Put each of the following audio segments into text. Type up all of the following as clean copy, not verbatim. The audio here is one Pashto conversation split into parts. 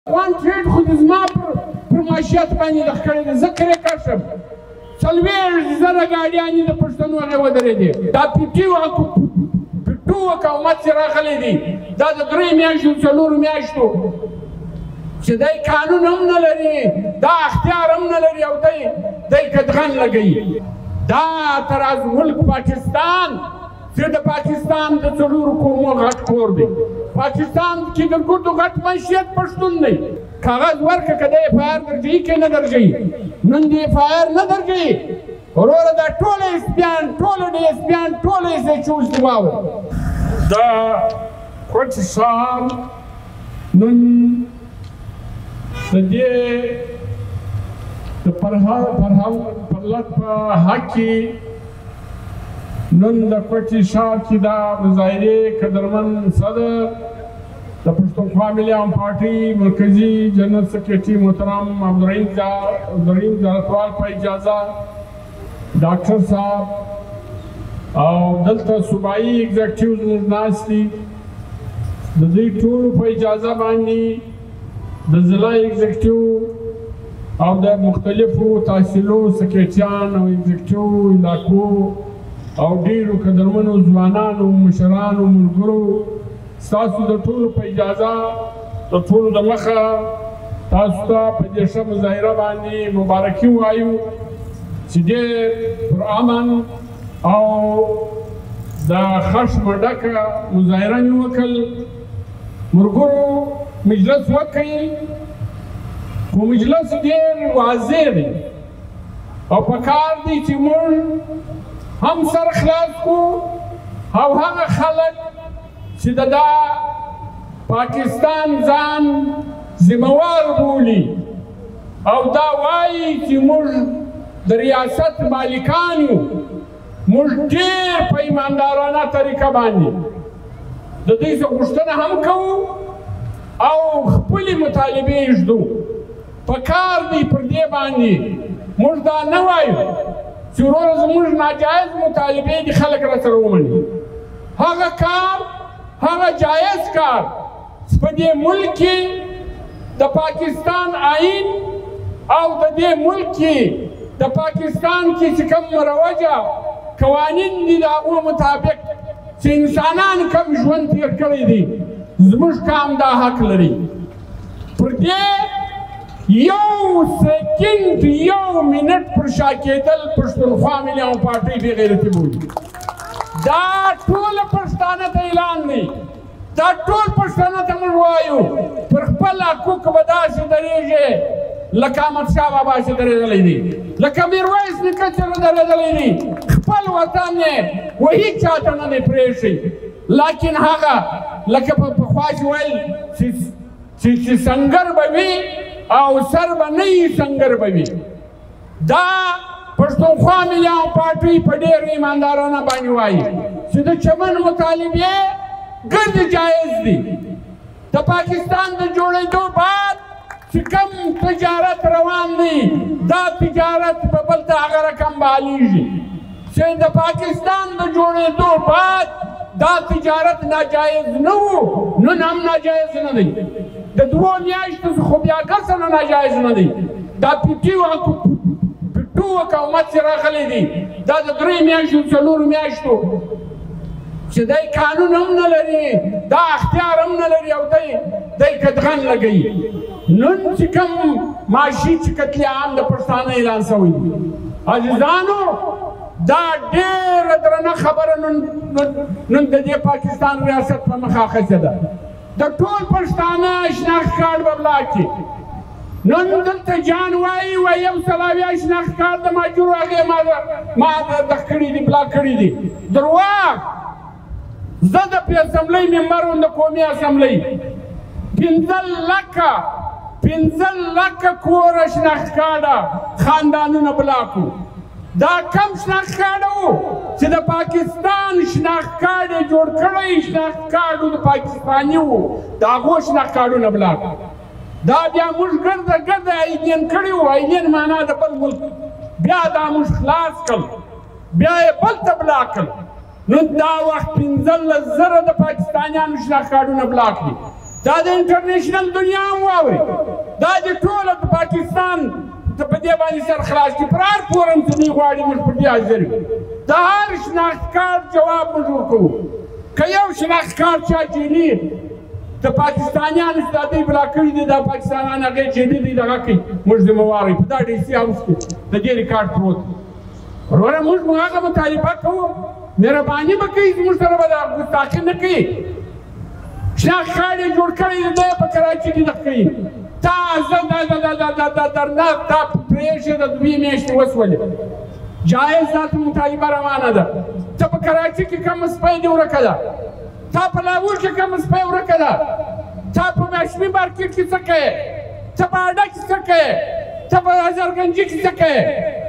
افغان ټریډ خو دې زما پر معاشیت باندې دغه کړی دی، زه کرېکړ شم. 40,000 ګاډیانې د پښتنو هغې ودرېدې. دا پیټو حکومت چې راغلی دی دا د 3 میاشتو 4 میاشتو چې دی قانون هم نه لري، دا اختیار هم نه لري او دی قدغن لګوي. دا تراز ملک پاکستان چې د پاکستان د 4 قومو غټ کور دی. پاکستان کې د ګردو غټ معیشت پښتون دی. کاغذ ورکړه که دی FIR درجوي که نه درجوي. نن دې FIR نه درجوي وروره دا ټوله اسپیان ټوله DSPیان ټوله SHOs دې واورئ. دا کوټې ښار نن د دې د پرلط په حق کې نن د کوټې ښار کې دا مظاهرې قدرمن صدر د پښتونخوا ملي عوام پارټي مرکزي جنرال سکرټري محترم عبدالرحیم زیارتوال په اجازه ډاکټر صاحب او دلته صوبایي ایگزیکټیوز موږ ناست دي، د دوی ټولو په اجازه باندې د ضلع ایگزیکټیو او د مختلفو تحصیلو سکرټریان او ایگزیکټیو علاقو او ډېرو قدرمنو ځوانانو مشرانو ملګرو ستاسو د ټولو په اجازه د ټولو د مخه تاسو ته په دې ښه مظاهره باندې مبارکي ووایو چې ډېر پرامن او د خشمه ډکه مظاهره مې وکړل. ملګرو مجلس وکړئ، خو مجلس ډېر واضح دی او پکار دی چې موږ هم سر خلاص کړو او هغه خلک چې د پاکستان ځان ذمہوار بولي او دا وایي چې موږ د ریاست مالکان یو، موږ ډېر په ایماندارانه طریقه باندې د دوی څخه غوښتنه هم کوو او خپلې مطالبې یې ږدو. پکار دی پر دې باندې موږ دا نه وایو چې وروره زموږ ناجایز مطالبې دي خلک راسره ومني. هغه جایز کار په دې ملک کې د پاکستان آئین او د دې ملک کې د پاکستان کې چې کوم مروجه قوانین دي د هغو مطابق چې انسانان کم ژوند تېر کړی دي زموږ قام دا حق لري. پر دې یو سکنډ یو منټ پر شا کېدل پښتونخوا ملي عوام پارټۍ بې غیرتي بولي. دا ټول پښتانه ته اعلان دی، دا ټول پښتانه ته موږ وایو پر خپل حقوق به داسې درېږي لکه احمدشاه بابا چې درېدلی دی، لکه میرویس نیکه چې درېدلی دی. خپل وطن یې و هېڅ چاته نه دی پرېښی. لیکن هغه لکه پخوا چې ویل چې سنګر به وي او سر به نه وي سنګر به وي. دا پښتونخوا ملي عوام پارټۍ په ډېر ایماندارانه باندې وایي چې د چمن مطالبې ګرد جایز دي. د پاکستان د جوړېدو بعد چې کوم تجارت روان دی دا تجارت په بل ته هغه رقم بهالېږي چې د پاکستان د جوړېدو بعد دا تجارت ناجایز نه و، نن هم ناجایز نه دی. د 2 میاشتو خو بیا ګرځه نه ناجایز نه دی. دا پیټو حکومت چې راغلی دی دا د 3 میاشتو 4 میاشتو چې دی قانون هم نه لري، دا اختیار هم نه لري او دی قدغن لګوي. نن چې کوم معاشي چې قتل عام د پښتانه اعلان شوی دی عزیزانو دا ډېره درنه خبره نن د دې پاکستان ریاست په مخه اخیستې ده. د ټول پښتانه شناخت کارډ به بلاک کړي. نن دلته جان وایي 100 شناخت کارډ د ماجورو هغې ما دغه کړي دي بلاک کړي دي. درواغ. زه د اسمبلۍ ممبر وم د قومي اسمبلۍ 15 لکه کوره شناخت کارډه خاندانونه بلاک وو. دا کم شناخت کارډ و چې د پاکستان شناخت کارډ یې جوړ کړی شناخت کارډ د پاکستاني و د هغو شناخت کارډونه بلاک. دا بیا موږ ګرده ایلین کړي وو. ایلین معنا د بل ملک. بیا دا موږ خلاص کړل بیا یې بل ته بلاک کړل. نو دا وخت 15,000 د پاکستانیانو شناخت کارډونه بلاک دي. دا د انټرنیشنل دنیا هم واوري دا د ټوله د پاکستان ته په دې باندې سر خلاص کړي پر هر فورم چې دوی غواړي موږ پر دې حاضر یو د هر شناخت کارت جواب موږ ورکوو که یو شناخت کارت چا جیلي د پاکستانیانو چې دا دوی بلا کړي دي دا پاکستانیان هغې جیلي دي دغه کوي موږ ذمهوار یو په دا ډي سي هاوس کې د دې ریکارډ پروت وروره موږ هغه مطالبه کوو مهرباني به کوي زموږ سره به دا ګستاخي نه کوي شناخت کارت یې جوړ کړی دی دی په کراچي کې دغه کوي تا زه درنه تا پرېږدې د 2 میاشتې وسولې جایز دا ته مطالبه روانه ده ته په کراچي کې کوم سپی دې ورکه ده تا په لاهور کې کوم سپی ورکه ده تا په ماشمي مارکېټ کې څه کوې ته په اډه کې څه کوې ته په هزارګنجي کې څه کوې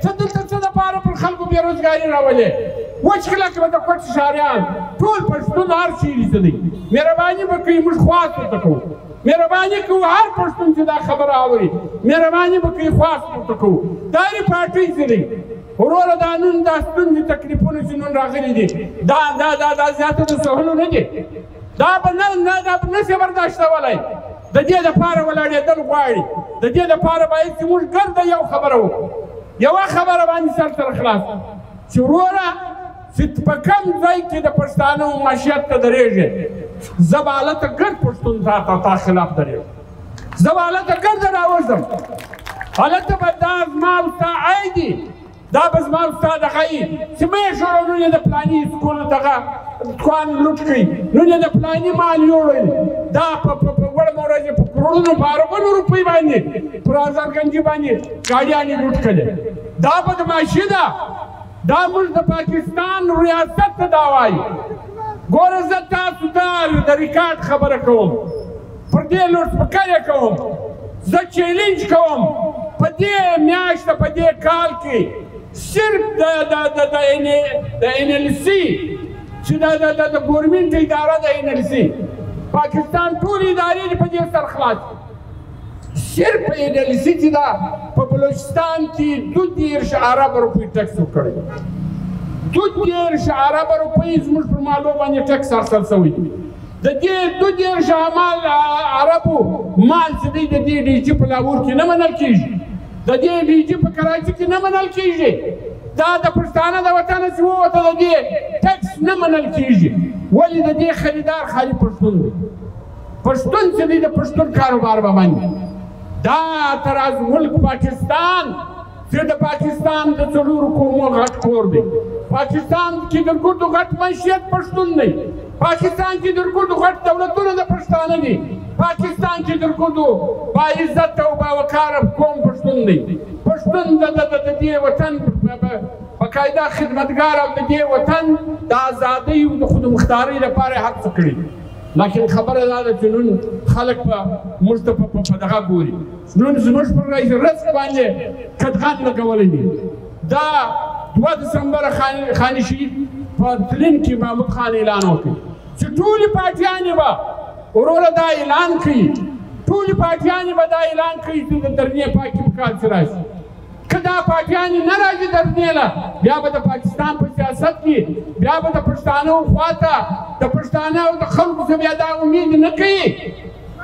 ته دلته څه دپاره پر خلکو بېروزګاري راولې وچ کلک به د کوټ ښاریان ټول پښتون هر چیرې څه دی مهرباني به کوي موږ خواست ورته کوو مهرباني کوو هر پښتون چې دا خبره اوري مهرباني به کوي خواست ورته کوو دا یې پارټۍ څه دی وروره دا نن دا ستونزې تکلیفونه چې نن راغلي دي دا زیاته د سهولو نه دي دا به نشي برداشتولی د دې دپاره ولاړېدل غواړي د دې دپاره باید چې موږ ګرده یو خبره وکړو یوه خبره باندې سر سره خلاص چې وروره چې په کوم ځای کې د پښتانه معاشیت ته درېږي زه به هلته ګرد پښتون تا خلاف درېږم زه به هلته ګرده راوځم هلته به دا زما او ستا عیب دي دا به زما او ستا دغه وي چې مه یې شوړه نن یې د فلاني سکول دغه دوکان لوټ کړي نن یې د فلاني مال یوړل دا په وړمه ورځ په کروڑونو په اربونو روپۍ باندې پر هزارګنجي باندې ګاډیانې لوټ کړې دا بدماشي ده دا موږ د پاکستان ریاست ته دا وایي ګوره زه تاسو ته د ریکارډ خبره کوم پر دې لوډسپیکر یې کوم زه چیلنج کوم په دې میاشته په دې کال کې صرف د NLC چې د ګورمنټ اداره د NLC پاکستان ټولې ادارې دي په دې سر خلاص صرف NLC چې دا په بلوچستان کې 22 ارب روپۍ ټکس ورکړی 22 ارب روپۍ زموږ پر مالو باندې ټکس اخیستل شوی د دې 22 اربو مال چې دی د دې ډي جي په لاهور کې نه منل کېږي د دې ډي جي په کراچي کې نه منل کېږي دا د پښتانه د وطنه چې ووته د دې ټکس نه منل کېږي ولې د دې خریدار خالي پښتون دی پښتون چې دی د پښتون کاروبار به باندې دا تر از ملک پاکستان چې د پاکستان د 4 قومو غټ کور دی پاکستان کې د ګردو غټ معیشت پښتون دی پاکستان کې د ګردو غټ دولتونه د پښتانه دي پاکستان کې د ګردو باعزت او باوقاره قوم پښتون دی پښتون د دې وطن باقاعده خدمتګار او د دې وطن د ازادۍ او د خودمختارۍ لپاره هڅه کړې لیکن خبره دا ده چې نن خلک په موږ ته په دغه ګوري نن زموږ پر رزق باندې قدغن لګولی دي دا 2 دسمبر خاني شهید په تلین کې محمود خان اعلان وکړي چې ټولې پارټیانې به وروره دا اعلان کوي ټولې پارټیانې به دا اعلان کوي چې د درنې پاکي په کال چې راشي که دا پارټیانې نه راځي درنې له بیا به د پاکستان په سیاست کې بیا به د پښتانه خواته د پښتانه او د خلکو څخه بیا دا امید نه کوي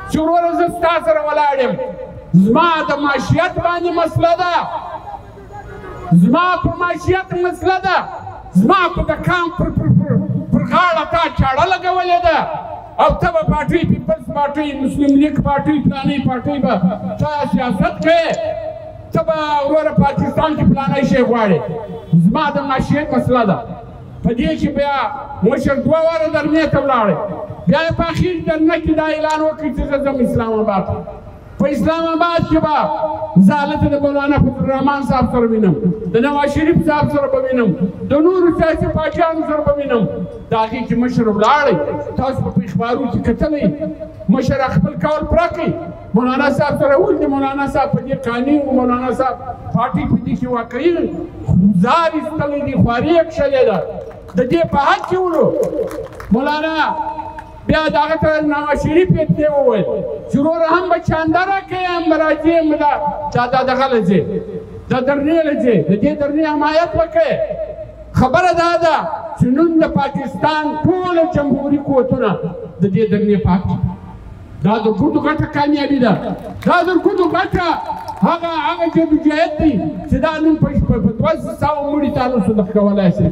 چې وروره زه ستا سره ولاړ یم زما د معاشیت باندې مسله ده زما پر معاشیت مسله ده زما په دکان پر غاړه تا چاړه لګولې ده او ته به پارټۍ پیپلز پارټۍ مسلم لیگ پارټۍ فلانۍ پارټۍ به تا سیاست کوې ته به وروره پاکستان کې فلانی شی غواړې زما د معاشیت مسله ده په دې کې بیا مشر 2 واره درنې ته ولاړې بیا یې په اخیر درنه کې دا اعلان وکړي چې زه ځم اسلام آباد په اسلام آباد کې به زه هلته د مولانا فضل الرحمن صاحب سره وینم د نواز شریف صاحب سره به وینم د نورو سیاسي پارټیانو سره به وینم د هغې کې مشر ولاړی تاسو په اخبارو کې کتلی مشر خپل کول پوره کوي مولانا صاحب سره ولدي مولانا صاحب په دې قانع و مولانا صاحب پارټۍ په دې کې واقعي زار ایستلی دي خواري یې کښلې ده د دې په حق کې ولو مولانا بیا د هغه ته نواز شریف یې دې وویل چې وروره هم به چانده راکوې هم به راځې هم به دا دغه له ځې دا درنې له ځې د دې درنې حمایت وکړې خبره دا ده چې نن د پاکستان ټوله جمهوري قوتونه د دې درنې په حق دا د ګوتو ګټه کامیابي ده دا د ګوتو ګټه هغه جدوجہد دی چې دا نن په 200 مړي تاسو د کولای شئ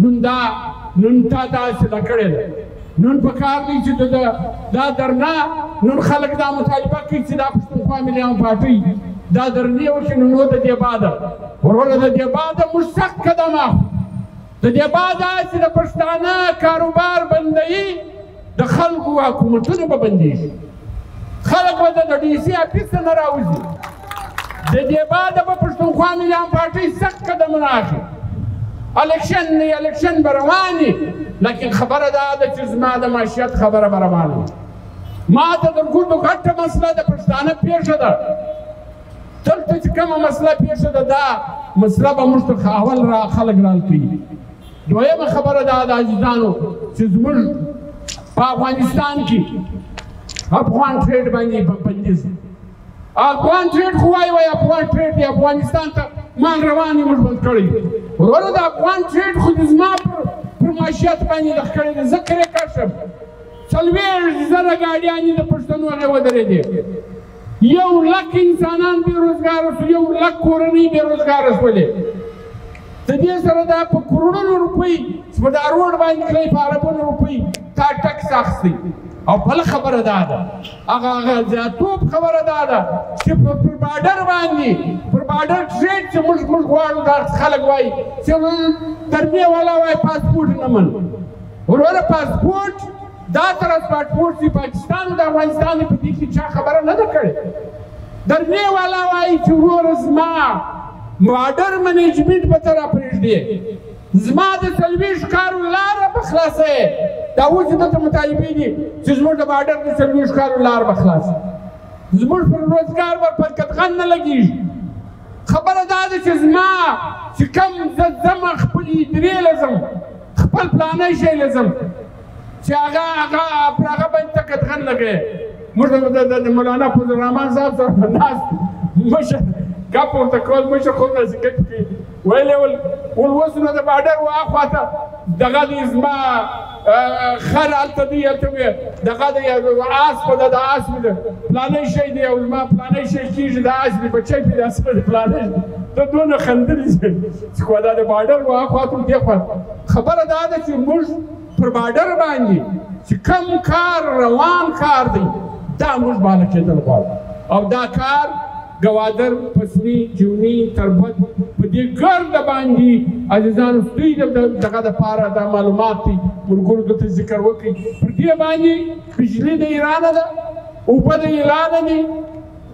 نن تا داسې دا کړې ده نن په کار دی چې دا درنا نن خلک دا مطالبه کوي چې دا پښتونخوا ملیان پارټۍ دا درنې وکړي نو د دې بعده وروره د دې بعده موږ سخت قدم اخلو د دې بعده چې د پښتانه کاروبار بندوي د خلکو حکومتونه به بندېږي خلک به د ډي سي اپیس نه راوځي د دې بعده به پښتونخوا ملیان پارټۍ سخت قدمونه اخلي الیکشن به روان وي لیکن خبره دا ده چې زما د معیشت خبره به روانه وي ما ته د ګوتو ګټه مسله د پښتانه پیښه ده دلته چې کومه مسله پیښه ده دا مسله به موږ ته اول خلک رال کوي دویمه خبره دا ده عزیزانو چې زموږ په افغانستان کې افغان ټریډ باندې بندیز افغان ټریډ خو وایي افغان ټریډ دی افغانستان ته مال روانې موږ بند کړی وروره د افغان ټریډ خو د زما پر معیشت باندې د کړی دی زه کرکټ شم 40,000 ګاډیانې د پښتنو هغې ودرېدې 1,00,000 انسانان بېروزګاره شو 1,00,000 کورنۍ بېروزګاره شولې د دې سره دا په کروڑونو روپۍ چې په دا روډ باندې کړی په اربونو روپۍ تا ټکس اخیستی او بله خبره دا ده هغه زیاتوب خبره دا ده چې پر بارډر باندې پر بارډر ټریډ چې موږ غواړو دا خلک وایي چې درنې والا وایي پاسپورټ نه منو وروره پاسپورټ دا ترانسپورټ چې پاکستان د افغانستان په دې کې چا خبره نه ده کړې درنې والا وایي چې وروره زما بارډر منیجمنټ به ته راپرېږدې زما د 40 کارو لاره به خلاصوې دا اوس دلته مطالبې دي چې زموږ د بارډر د 40 کارو لار به خلاصه زموږ پر روزګار به په قطغن نه لګېږي خبره دا ده چې زما چې کوم زه ځم خپل ادرې له ځم خپل پلانی شی له ځم چې هغه پر هغه باندې ته قطغن لګوې موږ د مولانا فضل الرحمن صاحب سره ناست مشر ګپ ورته کول مشر خو داسې ګپ کوي ویلې ول اوس نو د بارډر واخوا ته دغه دی زما خر هلته دی هلته وې دغه دی آس په د آس مې ده پلانی شی دی او زما پلانی شی کېږي د آس مې بچی پې داسې په پلانی ته دونه خندلي چې خو دا د بارډر واخوا ته دې خوا خبره دا ده چې موږ پر بارډر باندې چې کوم کار روان کار دی دا موږ باندې کېدل غواړو او دا کار گوادر پسنی جونی تربت په دې ګرد باندې عزیزانو دوی دغه دپاره دا معلومات دي ملګرو دلته ذکر وکړي پر دې باندې بجلي د ایران ده اوبه د ایران دي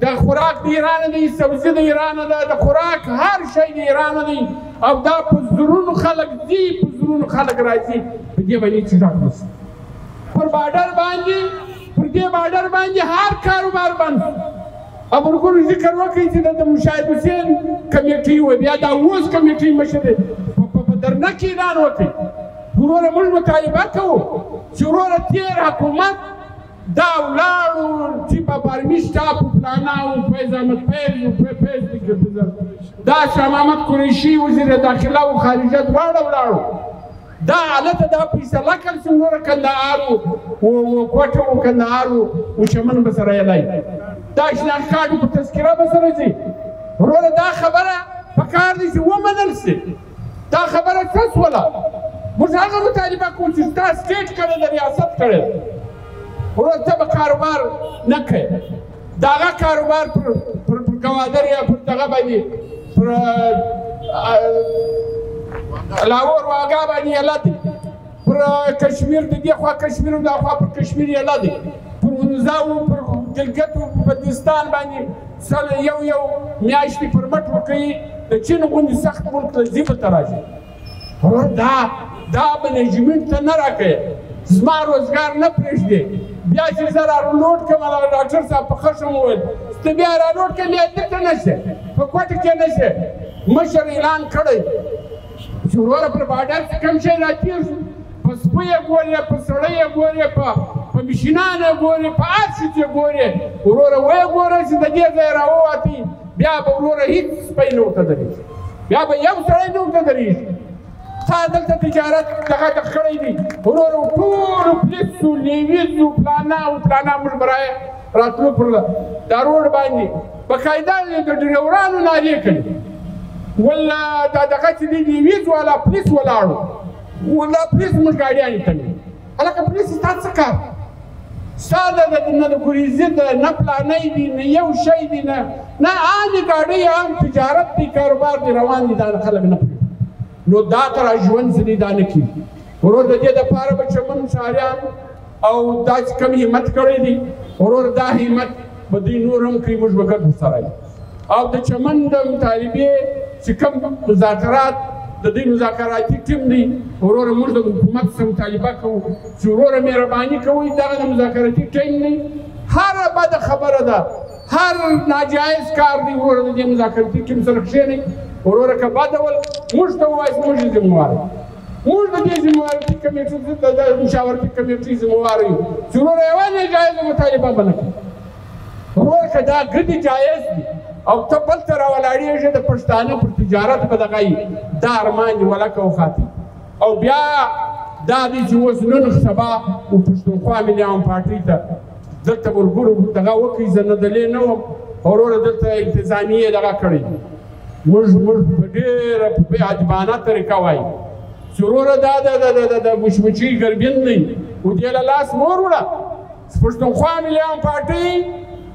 د خوراک د ایران دی سبزي د ایران ده د خوراک هر شی د ایران دی او دا په زرونو خلک دي په زرونو خلک راځي په دې باندې چې ډاکټر پر بارډر باندې هر کاروبار بند او ملګرو ذکر وکړي چې د مشاهد حسین کمیټۍ وه بیا دا اوس کمیټۍ مشر دی په درنه کې اعلان وکړي وروره موږ مطالبه کوو چې وروره تېر حکومت دا ولاړو چې په بارمي شټاپ پلانا و فیض احمد فیض دا شاه محمد قریشي وزیر داخله او خارجه دواړه ولاړو دا هلته دا فیصله کړل چې وروره کندهار و کوټه و کندهار و چمن به سره یلی دا شناخت کارت په تذکره به سره ځي وروره دا خبره پکار دی چې ومنل سي دا خبره څه شوله موږ هغه مطالبه کوو چې ستا سټیټ کړی د ریاست کړی وروره ته به کاروبار نه کوې د هغه کاروبار پر ګوادر یا پر دغه باندې پر لاهور واګا باندې یله دی پر کشمیر د دې خوا کشمیر او دا خوا پر کشمیر یله دی پر ونوزاو پر ګلګت او بدنستان باندې یو میاشتې پر مټ وکوي د چین غوندې سخت ملک له ځیبه ته راځي دا منیجمنټ ته نه راکوې زما روزګار نه پرېږدې بیا چې زه رالوډ کړم هغه ډاکټر صاحب په خښم وویل چې ته بیا رالوډ کړې بیا دلته نه شې په کوټه کې نه شې مشر اعلان کړی چې وروره پر بارډر کې کوم شی راتېر شو په سپی یې ګورې په سړی یې ګورې په مشینان یې ګورې په هر شي چې ګورې وروره ویې ګوره چې د دې ځای راووتې بیا به وروره هېڅ سپی نه ورته درېږي بیا به یو سړی نه ورته درېږي تا دلته تجارت دغه کړی دی ورور ټول پولیسو لیویزو پلانا او پلانا موږ برای راتلو پر دا روډ باندې بقاعده د ډریورانو نارې کوي ولا دا دغه چې دی لیویز والا پولیس ولاړو ولا پولیس موږ ګاډیانې تړي هلکه پولیس ستا څه کار ستا نه د ګریزي ده نه پلانۍ دي نه یو شی دی نه عامې ګاډۍ عام تجارت دی کاروبار دی روان دي دا خلک نه پوهېږي نو دا تر ژوند ځینې دا نه کېږي ورور د دې دپاره به چمن ښاریان او دا چې کوم همت کړی دی ورور دا همت به دوی نور هم کړي موږ به ګډ ورسره یو او د چمن د مطالبې چې کوم مذاکرات د دې مذاکراتي ټیم دی ورور موږ د حکومت سره مطالبه کوو چې ورور مهرباني کوئ دغه د مذاکراتي ټیم دی هره بده خبره ده هر ناجایز کار دی ورور د دې مذاکراتي ټیم سره کښېنئ ورور که بده ول موږ ته ووایاست موږ یې ذمهوار یو موږ د دې ذمهوارتي کمیټې د مشاورتي کمیټې ذمهوار یو چې ورور یوه ناجایزه مطالبه به نه کړي ورور که دا ګډې جایز دي او ته بل ته راولاړېږې د پښتانه پر تجارت به دغه یي دا ارمان دې ولکه وخاتي او بیا دا دی چې اوس نن سبا پښتونخوا ملیان پارټۍ ته دلته ورګورو دغه وکړي زه نه دلې نه وم وروره دلته انتظامیې دغه کړی موږ په ډېره په بې ادبانه طریقه وایو چې وروره دا د مشمچۍ ګربین دی و دې له لاس مور وړه پښتونخوا ملیان پارټۍ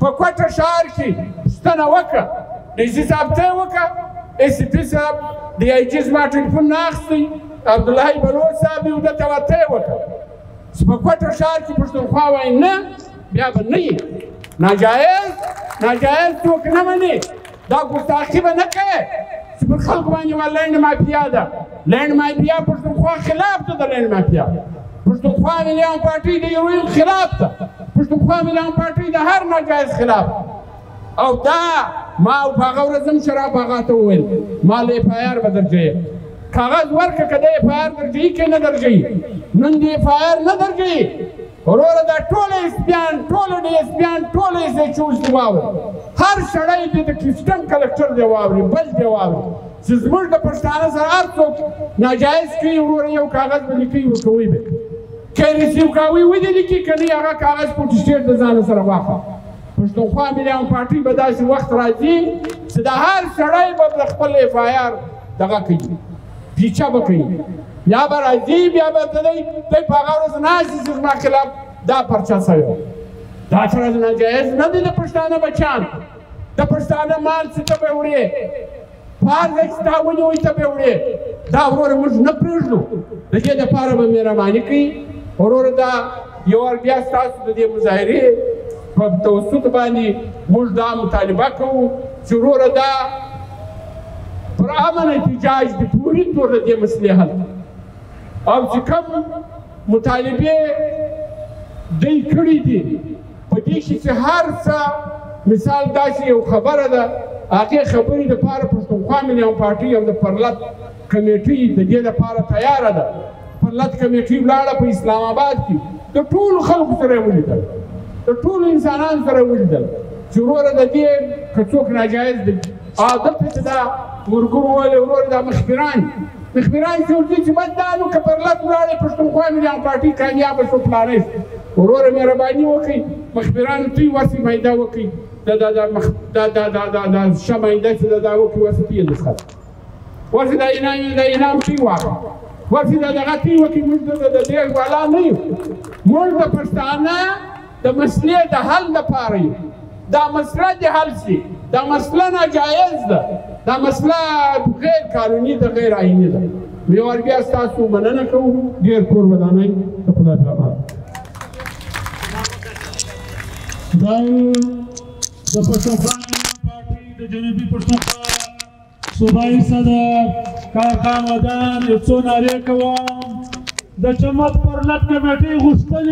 په کوټه ښار کې پوښتنه وکړه ډي سي صاحب ته یې وکړه اې سي پي صاحب ډي آی جي زما ټلیفون نه اخیستی عبدالله بلوچ صاحب یې ده ته ورته یې وکړه چې په کوټه ښار کې پښتونخوا وایي نه بیا به نه یې ناجایز څوک نه مني دا ګستاخي به نه کوې چې پر خلکو باندې یوه لنډ مافیا ده لنډ مافیا پښتونخوا خلاف ده د لنډ مافیا پښتونخوا ملیان پارټۍ د هیروین خلاف ده پښتونخوا ملیان پارټۍ د هر ناجایز خلاف او دا ما په هغه ورځ هم شراب هغه ته وویل ما له اف آی آر به درجوي کاغذ ورکړه که د اف آی آر درجوي که نه درجوي نن د اف آی آر نه درجوي وروره دا ټول اسپیان ټول ډي اسپیان ټول ایس ایچ اوز دې واوري هر سړی دې د کسټم کلکټر دې واوري بل دې واوري چې زموږ د پښتانه سره هر څوک ناجایز کوي وروره یو کاغذ به لیکي ورکوئ به که یې ریسیو کوئ ودې لیکي که نه هغه کاغذ فوټوسټیټ د ځانه سره واخله پښتونخوا ملیان پارټۍ به داسې وخت راځي چې د هر سړی به د خپل اف آی آر دغه کوي پیچه به کوي بیا به راځي بیا به دی په هغه ورځ ناست چې زما خلاف دا پرچه سوی وه دا فرض ناجایز نه دی د پښتانه بچیان د پښتانه مال چې ته به یې وړې په هر ځای چې تا ونیوی ته به یې وړې دا وروره موږ نه پرېږدو د دې دپاره به مهرباني کوي وروره دا یو وار بیا ستاسو د دې مظاهرې په توسط باندې موږ دا مطالبه کوو چې وروره دا پر امن احتجاج د پوري طور د دې مسلې حل او چې کوم مطالبې دوی کړي دي په دې کې چې هر څه مثال داسې یو خبره ده هغې خبرې دپاره پښتونخوا ملیان پارټۍ او د پرلت کمیټۍ د دې دپاره تیاره ده پرلت کمیټۍ ولاړه په اسلام آباد کې د ټولو خلکو سره یې ولیدل د ټولو انسانانو سره یې ولیدل چې وروره د دې که څوک ناجایز دی دلته چې دا ورګور وویل وروره دا مخبران چې ورځي چې بس دا نو که پرلت ولاړې پښتونخوا ملیان پارټۍ کامیابه شو پلانۍ وروره مهرباني وکړئ مخبرانو ته یې ورسې معاهده وکړئ دا ښه معاهده چې دا وکړي ورسې ته یې نسخه ورسې دا انعام ته یې واخلئ ورسې دا دغه ته یې وکړي موږ د دې والا نه یو موږ د پښتانه د مسلې د حل لپاره یو دا مسله دې حل شي دا مسله ناجایز ده دا مسله غیر قانوني ده غیر آئیني ده یو وار بیا ستاسو مننه کوو ډېر کور ودانئ د خدای په امان دا د پښتونخوا پارټۍ د جنوبي پښتونخوا صوبایي صدر کاکا ودان یو څو نارې کوم د چمت پرلت کمیټې غوښتنې